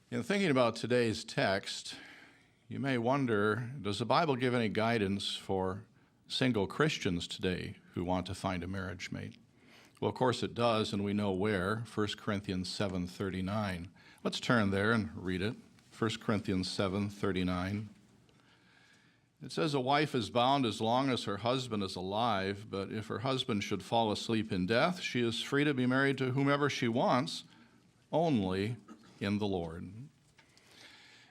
In thinking about today's text, you may wonder, does the Bible give any guidance for single Christians today who want to find a marriage mate? Well, of course it does, and we know where, 1 Corinthians 7:39. Let's turn there and read it. 1 Corinthians 7:39. It says, "A wife is bound as long as her husband is alive, but if her husband should fall asleep in death, she is free to be married to whomever she wants, only in the Lord."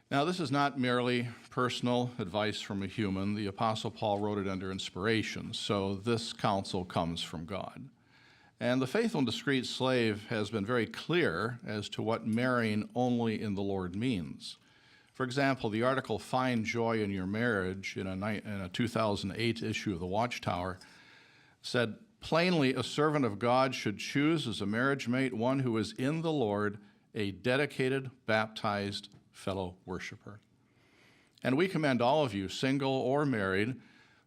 Now, this is not merely personal advice from a human. The Apostle Paul wrote it under inspiration, so this counsel comes from God. And the faithful and discreet slave has been very clear as to what marrying only in the Lord means. For example, the article "Find Joy in Your Marriage" in a 2008 issue of the Watchtower said, "Plainly, a servant of God should choose as a marriage mate one who is in the Lord, a dedicated, baptized fellow worshiper." And we commend all of you, single or married,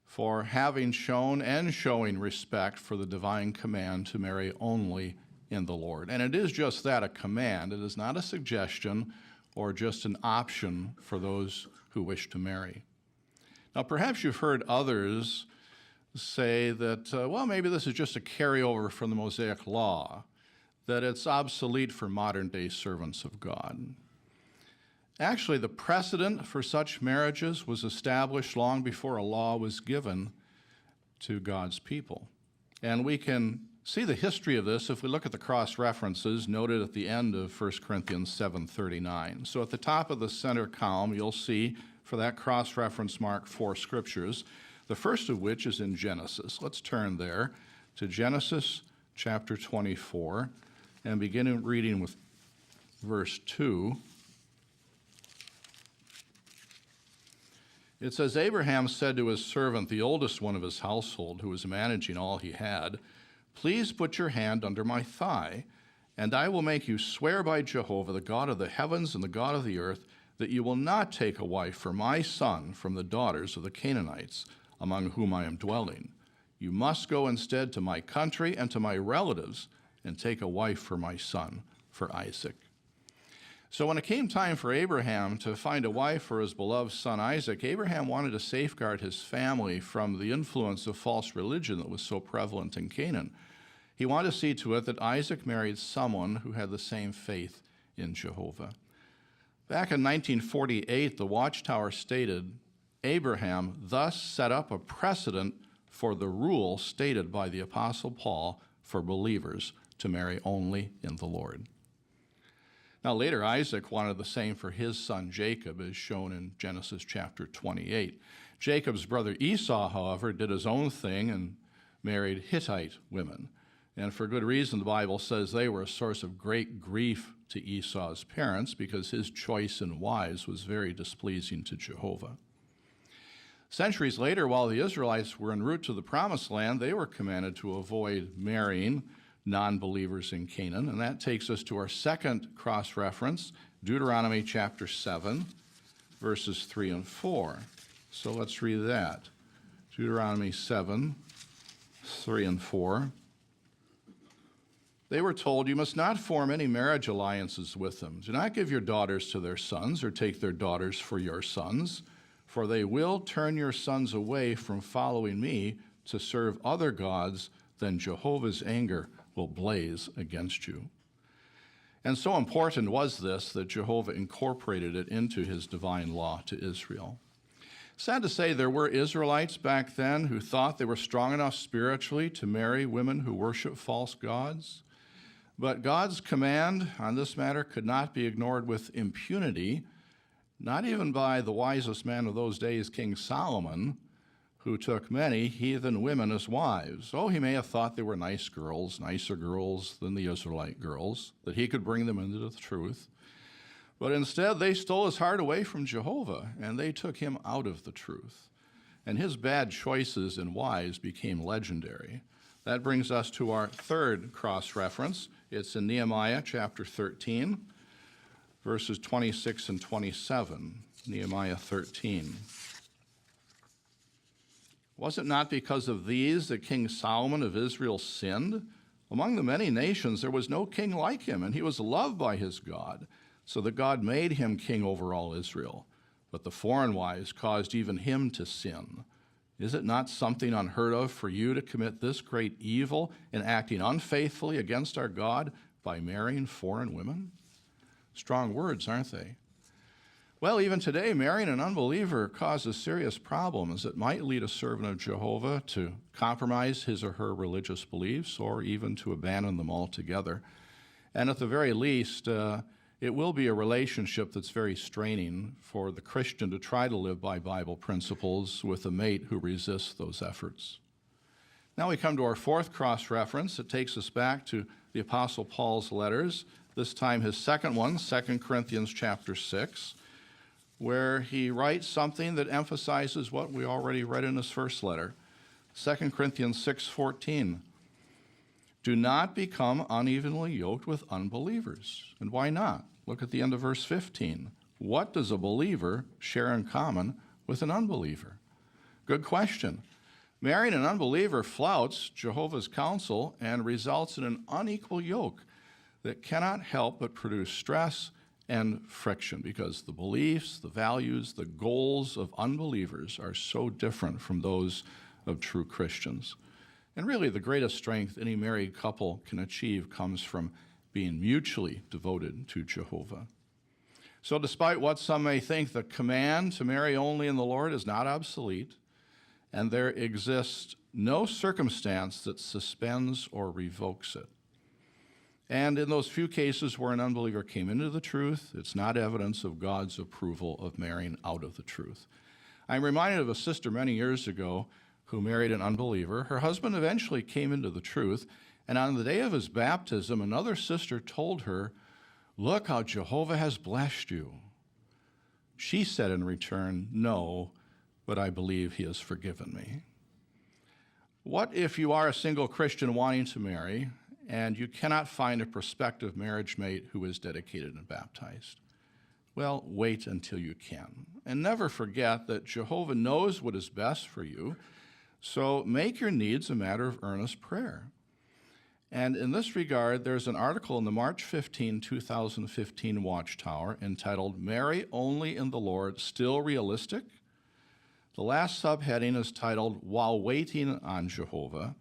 for having shown and showing respect for the divine command to marry only in the Lord. And it is just that, a command. It is not a suggestion or just an option for those who wish to marry. Now, perhaps you've heard others say that, well, maybe this is just a carryover from the Mosaic Law, that it's obsolete for modern-day servants of God. Actually, the precedent for such marriages was established long before a law was given to God's people. And we can see the history of this if we look at the cross-references noted at the end of 1 Corinthians 7:39. So at the top of the center column, you'll see for that cross-reference mark 4 scriptures, the first of which is in Genesis. Let's turn there to Genesis chapter 24 and begin reading with verse 2. It says, "Abraham said to his servant, the oldest one of his household, who was managing all he had, 'Please put your hand under my thigh, and I will make you swear by Jehovah, the God of the heavens and the God of the earth, that you will not take a wife for my son from the daughters of the Canaanites, among whom I am dwelling. You must go instead to my country and to my relatives, and take a wife for my son, for Isaac.'" So when it came time for Abraham to find a wife for his beloved son Isaac, Abraham wanted to safeguard his family from the influence of false religion that was so prevalent in Canaan. He wanted to see to it that Isaac married someone who had the same faith in Jehovah. Back in 1948, the Watchtower stated, "Abraham thus set up a precedent for the rule stated by the Apostle Paul for believers to marry only in the Lord." Now later, Isaac wanted the same for his son Jacob, as shown in Genesis chapter 28. Jacob's brother Esau, however, did his own thing and married Hittite women. And for good reason, the Bible says they were a source of great grief to Esau's parents because his choice in wives was very displeasing to Jehovah. Centuries later, while the Israelites were en route to the Promised Land, they were commanded to avoid marrying non-believers in Canaan, and that takes us to our second cross-reference, Deuteronomy chapter 7, verses 3 and 4. So let's read that. Deuteronomy 7, 3 and 4. "They were told, 'You must not form any marriage alliances with them. Do not give your daughters to their sons or take their daughters for your sons, for they will turn your sons away from following me to serve other gods, then Jehovah's anger will blaze against you.'" And so important was this that Jehovah incorporated it into his divine law to Israel. Sad to say, there were Israelites back then who thought they were strong enough spiritually to marry women who worship false gods. But God's command on this matter could not be ignored with impunity, not even by the wisest man of those days, King Solomon, who took many heathen women as wives. Oh, he may have thought they were nice girls, nicer girls than the Israelite girls, that he could bring them into the truth. But instead, they stole his heart away from Jehovah, and they took him out of the truth. And his bad choices in wives became legendary. That brings us to our third cross-reference. It's in Nehemiah chapter 13, verses 26 and 27. Nehemiah 13. "Was it not because of these that King Solomon of Israel sinned? Among the many nations there was no king like him, and he was loved by his God. so that God made him king over all Israel. But the foreign wives caused even him to sin. Is it not something unheard of for you to commit this great evil in acting unfaithfully against our God by marrying foreign women? Strong words, aren't they? Well, even today, marrying an unbeliever causes serious problems. It might lead a servant of Jehovah to compromise his or her religious beliefs or even to abandon them altogether. And at the very least, it will be a relationship that's very straining for the Christian to try to live by Bible principles with a mate who resists those efforts. Now we come to our fourth cross-reference. It takes us back to the Apostle Paul's letters, this time his second one, 2 Corinthians chapter 6, where he writes something that emphasizes what we already read in his first letter, 2 Corinthians 6:14. Do not become unevenly yoked with unbelievers. And why not? Look at the end of verse 15. What does a believer share in common with an unbeliever? Good question. Marrying an unbeliever flouts Jehovah's counsel and results in an unequal yoke that cannot help but produce stress and friction because the beliefs, the values, the goals of unbelievers are so different from those of true Christians. And really, the greatest strength any married couple can achieve comes from being mutually devoted to Jehovah. So despite what some may think, the command to marry only in the Lord is not obsolete, and there exists no circumstance that suspends or revokes it. And in those few cases where an unbeliever came into the truth, it's not evidence of God's approval of marrying out of the truth. I'm reminded of a sister many years ago who married an unbeliever. Her husband eventually came into the truth, and on the day of his baptism, another sister told her, "Look how Jehovah has blessed you." She said in return, "No, but I believe he has forgiven me." What if you are a single Christian wanting to marry, and you cannot find a prospective marriage mate who is dedicated and baptized? Well, wait until you can. And never forget that Jehovah knows what is best for you, so make your needs a matter of earnest prayer. And in this regard, there's an article in the March 15, 2015 Watchtower entitled, "Marry Only in the Lord, Still Realistic?" The last subheading is titled, "While Waiting on Jehovah."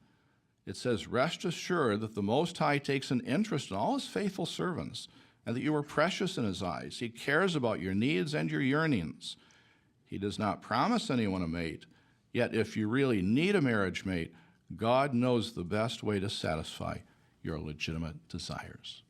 It says, "Rest assured that the Most High takes an interest in all his faithful servants, and that you are precious in his eyes. He cares about your needs and your yearnings. He does not promise anyone a mate, yet if you really need a marriage mate, God knows the best way to satisfy your legitimate desires."